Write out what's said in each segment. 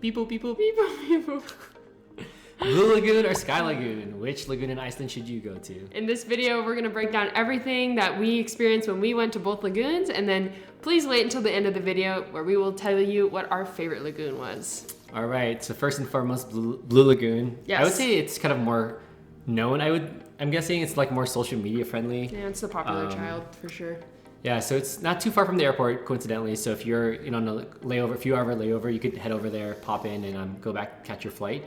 Beep boop, beep boop. Beep boop, beep boop. Blue Lagoon or Sky Lagoon? Which lagoon in Iceland should you go to? In this video, we're gonna break down everything that we experienced when we went to both lagoons, and then please wait until the end of the video where we will tell you what our favorite lagoon was. All right, so first and foremost, Blue Lagoon. Yes. I would say it's kind of more known. I'm guessing it's like more social media friendly. Yeah, it's the popular child for sure. Yeah, so it's not too far from the airport, coincidentally. So if you're on a layover, a few hour layover, you could head over there, pop in, and go back, catch your flight.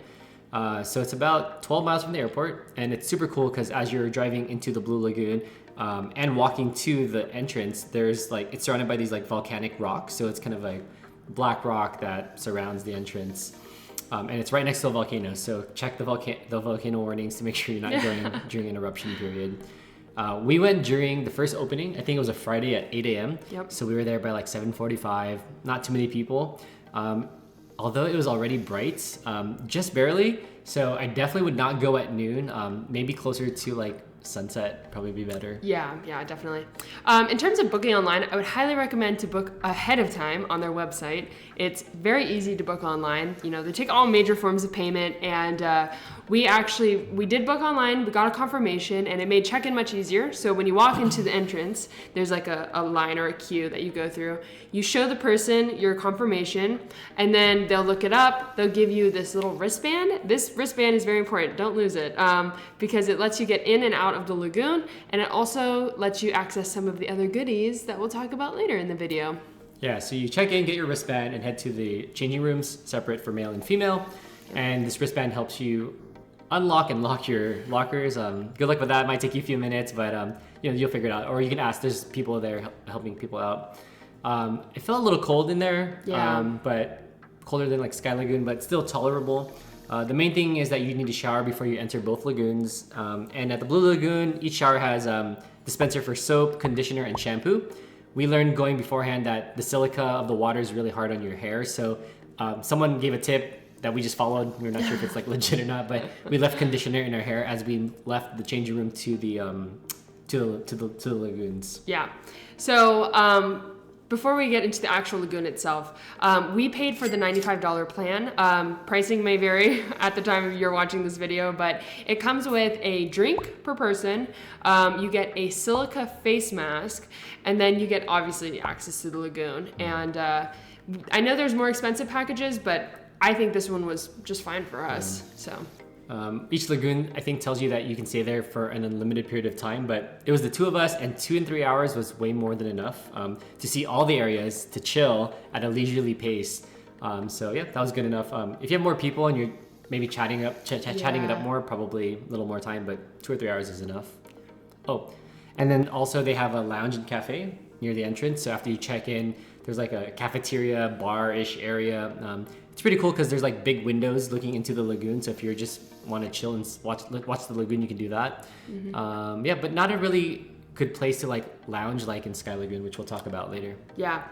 So it's about 12 miles from the airport, and it's super cool because as you're driving into the Blue Lagoon and walking to the entrance, there's it's surrounded by these volcanic rocks. So it's kind of like black rock that surrounds the entrance, and it's right next to a volcano. So check the volcano warnings to make sure you're not going during an eruption period. We went during the first opening. I think it was a Friday at 8 a.m. Yep. So we were there by 7:45. Not too many people. Although it was already bright, just barely. So I definitely would not go at noon. Maybe closer to sunset probably be better. Yeah, definitely. In terms of booking online, I would highly recommend to book ahead of time on their website. It's very easy to book online. They take all major forms of payment, and we did book online. We got a confirmation, and it made check-in much easier. So when you walk into the entrance, there's a line or a queue that you go through. You show the person your confirmation, and then they'll look it up. They'll give you this little wristband. This wristband is very important. Don't lose it, because it lets you get in and out of the lagoon, and it also lets you access some of the other goodies that we'll talk about later in the video. Yeah, so you check in, get your wristband, and head to the changing rooms, separate for male and female. Yep. And this wristband helps you unlock and lock your lockers. Good luck with that. It might take you a few minutes, but you'll figure it out. Or you can ask. There's people there helping people out. It felt a little cold in there, but colder than Sky Lagoon, but still tolerable. The main thing is that you need to shower before you enter both lagoons. And at the Blue Lagoon, each shower has a dispenser for soap, conditioner, and shampoo. We learned going beforehand that the silica of the water is really hard on your hair. So someone gave a tip that we just followed. We're not sure if it's legit or not, but we left conditioner in our hair as we left the changing room to the lagoons. Yeah. So before we get into the actual lagoon itself, we paid for the $95 plan. Pricing may vary at the time you're watching this video, but it comes with a drink per person. You get a silica face mask, and then you get obviously access to the lagoon. And I know there's more expensive packages, but I think this one was just fine for us. So. Each lagoon, I think, tells you that you can stay there for an unlimited period of time, but it was the two of us, and 2 and 3 hours was way more than enough to see all the areas, to chill at a leisurely pace. So yeah, that was good enough. If you have more people and you're maybe chatting it up more, probably a little more time, but 2 or 3 hours is enough. Oh, and then also they have a lounge and cafe near the entrance. So after you check in, there's a cafeteria, bar-ish area. It's pretty cool because there's big windows looking into the lagoon. So if you just want to chill and watch the lagoon, you can do that. Mm-hmm. But not a really good place to lounge in Sky Lagoon, which we'll talk about later. Yeah.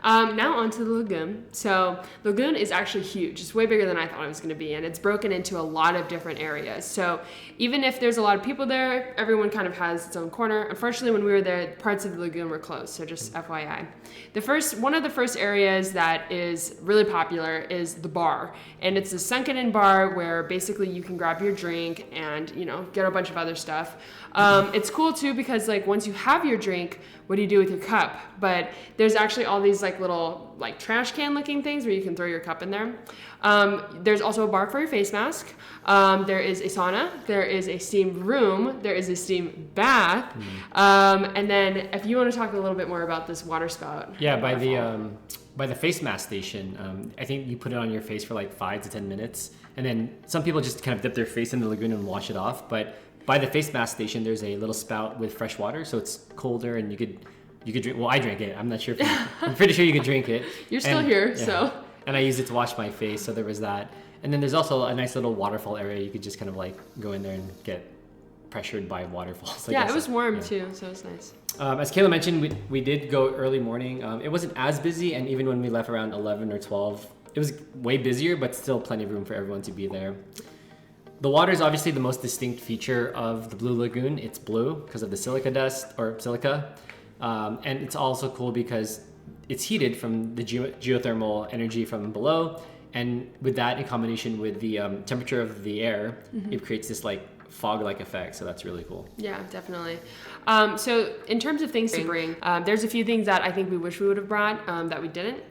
Now onto the lagoon. So lagoon is actually huge. It's way bigger than I thought it was going to be, and it's broken into a lot of different areas. So even if there's a lot of people there, everyone kind of has its own corner. Unfortunately, when we were there, parts of the lagoon were closed. So just FYI. One of the first areas that is really popular is the bar, and it's a sunken-in bar where basically you can grab your drink and get a bunch of other stuff. It's cool too because once you have your drink, what do you do with your cup? But there's actually all these little trash can looking things where you can throw your cup in there. There's also a bar for your face mask. There is a sauna. There is a steam room. There is a steam bath. And then if you want to talk a little bit more about this water spout. Yeah, by the face mask station, I think you put it on your face for 5 to 10 minutes. And then some people just kind of dip their face in the lagoon and wash it off. But by the face mask station, there's a little spout with fresh water, so it's colder and you could drink. Well, I drank it. I'm not sure I'm pretty sure you could drink it. You're still here, so. And I used it to wash my face, so there was that. And then there's also a nice little waterfall area. You could just kind of go in there and get pressured by waterfalls. Yeah, it was warm too, so it was nice. As Kayla mentioned, we did go early morning. It wasn't as busy, and even when we left around 11 or 12, it was way busier, but still plenty of room for everyone to be there. The water is obviously the most distinct feature of the Blue Lagoon. It's blue because of the silica dust or silica. And it's also cool because it's heated from the geothermal energy from below. And with that, in combination with the temperature of the air, it creates this like fog-like effect. So that's really cool. Yeah, definitely. So in terms of things to bring, there's a few things that I think we wish we would have brought that we didn't.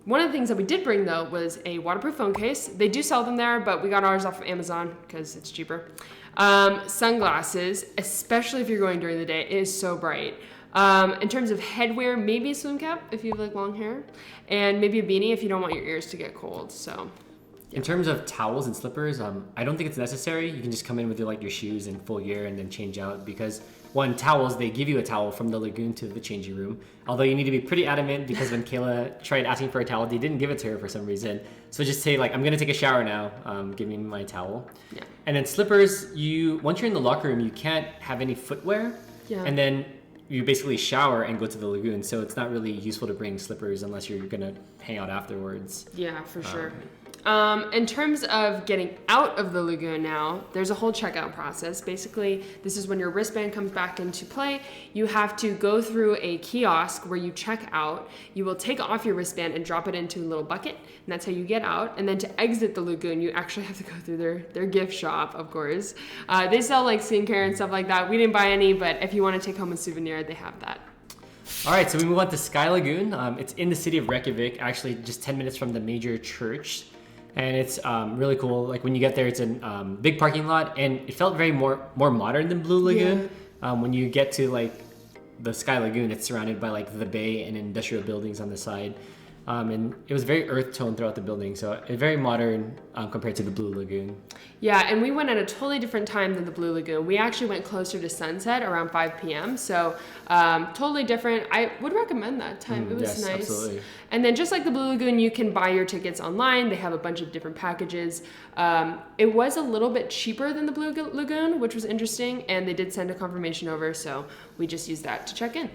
One of the things that we did bring, though, was a waterproof phone case. They do sell them there, but we got ours off of Amazon because it's cheaper. Sunglasses, especially if you're going during the day, it is so bright. In terms of headwear, maybe a swim cap if you have like long hair, and maybe a beanie if you don't want your ears to get cold. So, in terms of towels and slippers, I don't think it's necessary. You can just come in with your shoes in full gear and then change out, because one, towels, they give you a towel from the lagoon to the changing room. Although you need to be pretty adamant, because when Kayla tried asking for a towel, they didn't give it to her for some reason. So just say like, I'm gonna take a shower now, give me my towel. Yeah. And then slippers, once you're in the locker room, you can't have any footwear. Yeah. And then you basically shower and go to the lagoon. So it's not really useful to bring slippers unless you're gonna hang out afterwards. Yeah, for sure. In terms of getting out of the lagoon now, there's a whole checkout process. Basically, this is when your wristband comes back into play. You have to go through a kiosk where you check out. You will take off your wristband and drop it into a little bucket, and that's how you get out. And then to exit the lagoon, you actually have to go through their gift shop, of course. They sell like skincare and stuff like that. We didn't buy any, but if you want to take home a souvenir, they have that. All right, so we move on to Sky Lagoon. It's in the city of Reykjavik, actually just 10 minutes from the major church. And it's really cool. Like when you get there, it's a big parking lot, and it felt very more modern than Blue Lagoon. Yeah. When you get to like the Sky Lagoon, it's surrounded by like the bay and industrial buildings on the side. And it was very earth tone throughout the building, so very modern compared to the Blue Lagoon. Yeah, and we went at a totally different time than the Blue Lagoon. We actually went closer to sunset around 5 p.m. So totally different. I would recommend that time. It was yes, nice. Absolutely. And then just like the Blue Lagoon, you can buy your tickets online. They have a bunch of different packages. It was a little bit cheaper than the Blue Lagoon, which was interesting. And they did send a confirmation over, so we just used that to check in.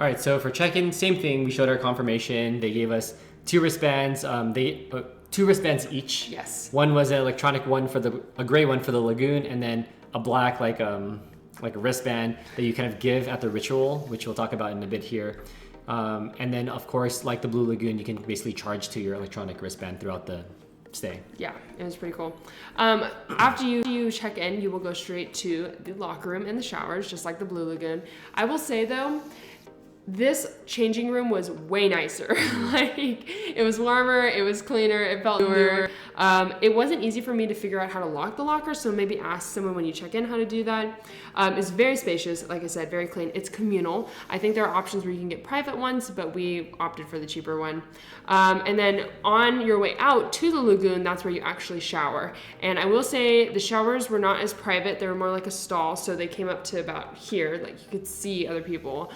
All right, so for check-in, same thing. We showed our confirmation. They gave us 2 wristbands. 2 wristbands each. Yes. One was an electronic one a gray one for the lagoon, and then a black like a wristband that you kind of give at the ritual, which we'll talk about in a bit here. And then of course, like the Blue Lagoon, you can basically charge to your electronic wristband throughout the stay. Yeah, it was pretty cool. After you check in, you will go straight to the locker room and the showers, just like the Blue Lagoon. I will say though, this changing room was way nicer. Like, it was warmer, it was cleaner, it felt newer. It wasn't easy for me to figure out how to lock the locker, so maybe ask someone when you check in how to do that. It's very spacious, like I said, very clean. It's communal. I think there are options where you can get private ones, but we opted for the cheaper one. And then on your way out to the lagoon, that's where you actually shower. And I will say the showers were not as private, they were more like a stall, so they came up to about here, like you could see other people.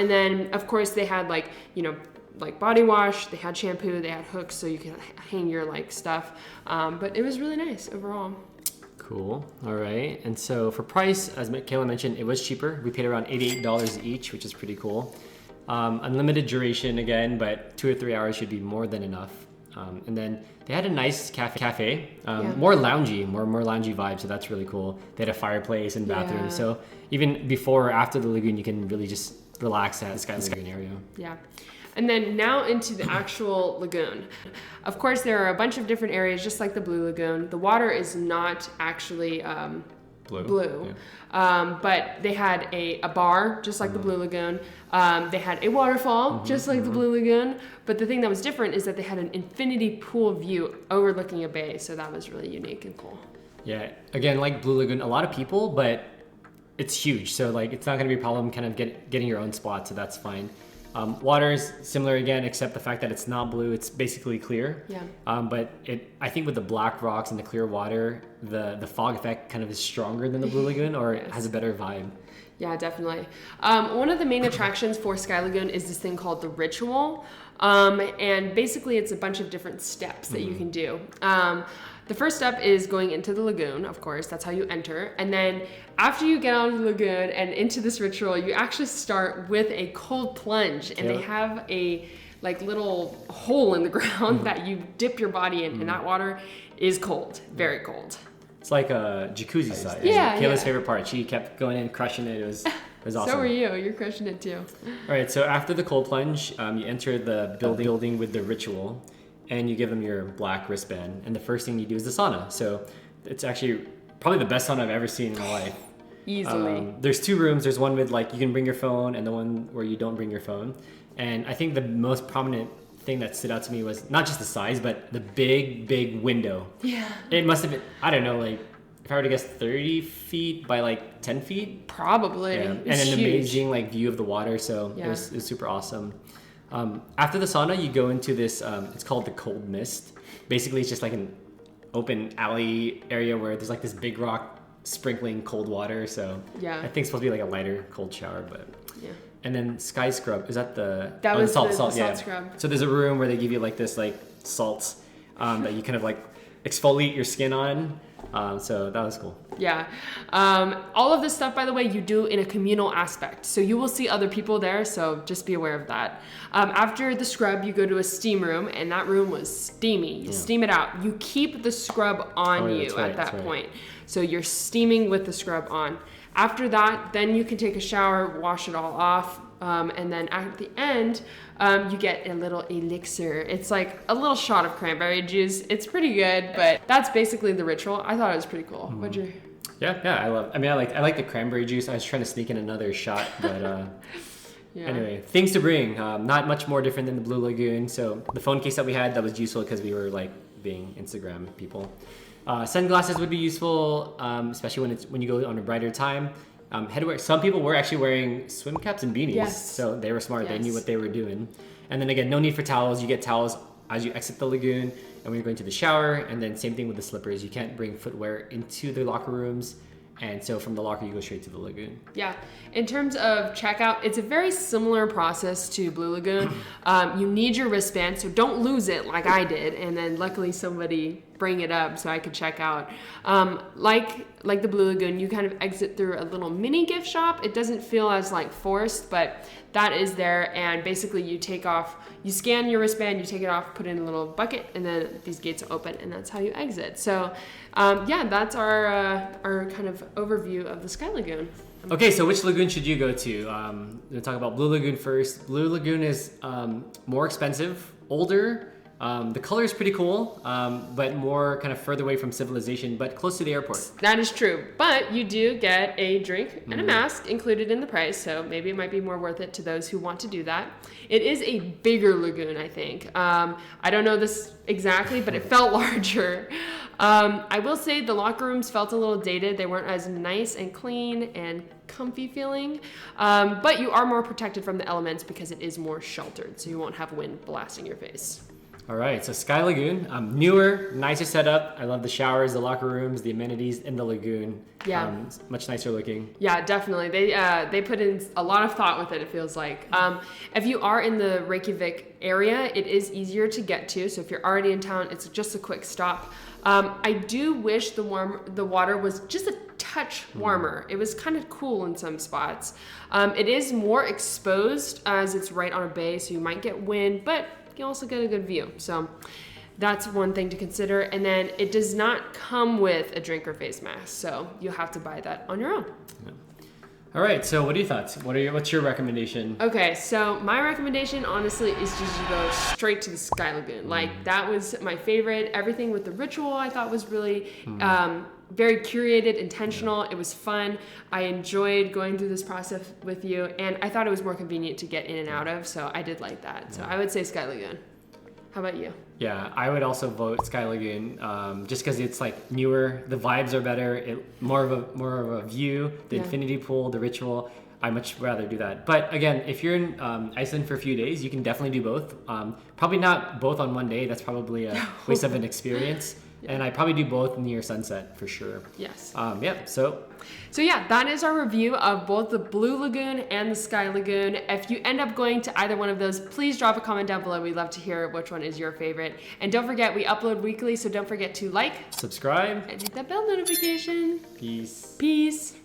And then, of course, they had like body wash, they had shampoo, they had hooks so you could hang your like stuff. But it was really nice overall. Cool. All right. And so for price, as Kayla mentioned, it was cheaper. We paid around $88 each, which is pretty cool. Unlimited duration again, but 2 or 3 hours should be more than enough. And then they had a nice cafe, more loungy vibe, so that's really cool. They had a fireplace and bathroom, so even before or after the lagoon, you can really just relax at the Sky Lagoon area. Yeah. And then now into the actual lagoon. Of course, there are a bunch of different areas, just like the Blue Lagoon. The water is not actually blue. Yeah. But they had a bar, just like the Blue Lagoon. They had a waterfall, just like the Blue Lagoon. But the thing that was different is that they had an infinity pool view overlooking a bay. So that was really unique and cool. Yeah. Again, like Blue Lagoon, a lot of people, but it's huge. So like, it's not going to be a problem kind of getting your own spot. So that's fine. Water is similar again, except the fact that it's not blue. It's basically clear. Yeah. But I think with the black rocks and the clear water, the fog effect kind of is stronger than the Blue Lagoon, or it has a better vibe. Yeah, definitely. One of the main attractions for Sky Lagoon is this thing called the ritual. And basically it's a bunch of different steps that you can do. The first step is going into the lagoon, of course, that's how you enter. And then after you get out of the lagoon and into this ritual, you actually start with a cold plunge. And they have a like little hole in the ground that you dip your body in, and that water is cold, very cold. It's like a jacuzzi size. Yeah. Kayla's favorite part. She kept going in, crushing it. It was awesome. So were you. You're crushing it too. All right, so after the cold plunge, you enter the building with the ritual. and you give them your black wristband. And the first thing you do is the sauna. So it's actually probably the best sauna I've ever seen in my life. Easily. There's 2 rooms. There's one with like you can bring your phone, and the one where you don't bring your phone. And I think the most prominent thing that stood out to me was not just the size, but the big window. Yeah. It must have been, I don't know, like if I were to guess 30 feet by like 10 feet. Probably. Yeah. And It's an huge. amazing like view of the water. So Yeah. it was super awesome. After the sauna, you go into this, it's called the cold mist. Basically, it's just like an open alley area where there's like this big rock sprinkling cold water. So Yeah. I think it's supposed to be like a lighter cold shower, but. Yeah. And then sky scrub, is that the... That oh, was the salt, salt scrub. So there's a room where they give you like this like salts that you kind of like exfoliate your skin on. So that was cool. Yeah. All of this stuff, by the way, you do in a communal aspect. So you will see other people there, so just be aware of that. After the scrub, you go to a steam room, and that room was steamy. You steam it out. You keep the scrub on you at that point. So you're steaming with the scrub on. After that, then you can take a shower, wash it all off, and then at the end, you get a little elixir. It's like a little shot of cranberry juice. It's pretty good, but that's basically the ritual. I thought it was pretty cool. What'd you... Yeah, I like the cranberry juice. I was trying to sneak in another shot, but Yeah. anyway, things to bring. Not much more different than the Blue Lagoon. So the phone case that we had, that was useful because we were like being Instagram people. Sunglasses would be useful, especially when you go on a brighter time. Headwear. Some people were actually wearing swim caps and beanies, Yes. so they were smart. Yes. They knew what they were doing. And then again, no need for towels. You get towels as you exit the lagoon and when you're going to the shower. And then same thing with the slippers. You can't bring footwear into the locker rooms. And so from the locker, you go straight to the lagoon. Yeah. In terms of checkout, it's a very similar process to Blue Lagoon. You need your wristband, so don't lose it like I did. And then luckily somebody bring it up so I could check out. Like the Blue Lagoon, you kind of exit through a little mini gift shop. It doesn't feel as like forced, but that is there. And basically you scan your wristband, you take it off, put it in a little bucket, and then these gates open, and that's how you exit. So yeah, that's our kind of overview of the Sky Lagoon. Okay, so which lagoon should you go to? We'll talk about Blue Lagoon first. Blue Lagoon is more expensive, older. The color is pretty cool, but more kind of further away from civilization, but close to the airport. That is true, but you do get a drink and a mask included in the price, so maybe it might be more worth it to those who want to do that. It is a bigger lagoon, I think. I don't know this exactly, but it felt larger. I will say the locker rooms felt a little dated. They weren't as nice and clean and comfy feeling, but you are more protected from the elements because it is more sheltered, so you won't have wind blasting your face. All right, so Sky Lagoon, newer, nicer setup. I love the showers, the locker rooms, the amenities in the lagoon. Yeah. Much nicer looking. Yeah, definitely. They put in a lot of thought with it, it feels like. If you are in the Reykjavik area, it is easier to get to. So if you're already in town, it's just a quick stop. I do wish the water was just a touch warmer. It was kind of cool in some spots. It is more exposed as it's right on a bay, so you might get wind, but you also get a good view. So that's one thing to consider. And then it does not come with a drink or face mask, so you'll have to buy that on your own. Yeah. All right, so what are your thoughts? What's your recommendation? Okay, so my recommendation, honestly, is just to go straight to the Sky Lagoon. Like, that was my favorite. Everything with the ritual I thought was really very curated, intentional. It was fun. I enjoyed going through this process with you, and I thought it was more convenient to get in and out of, so I did like that. So I would say Sky Lagoon. How about you? Yeah, I would also vote Sky Lagoon, just because it's like newer, the vibes are better, more of a view, the infinity pool, the ritual. I much rather do that. But again, if you're in Iceland for a few days, you can definitely do both. Probably not both on one day. That's probably a waste of an experience. And I probably do both near sunset for sure. Yes. So yeah, that is our review of both the Blue Lagoon and the Sky Lagoon. If you end up going to either one of those, please drop a comment down below. We'd love to hear which one is your favorite. And don't forget, we upload weekly, so don't forget to like, subscribe, and hit that bell notification. Peace. Peace.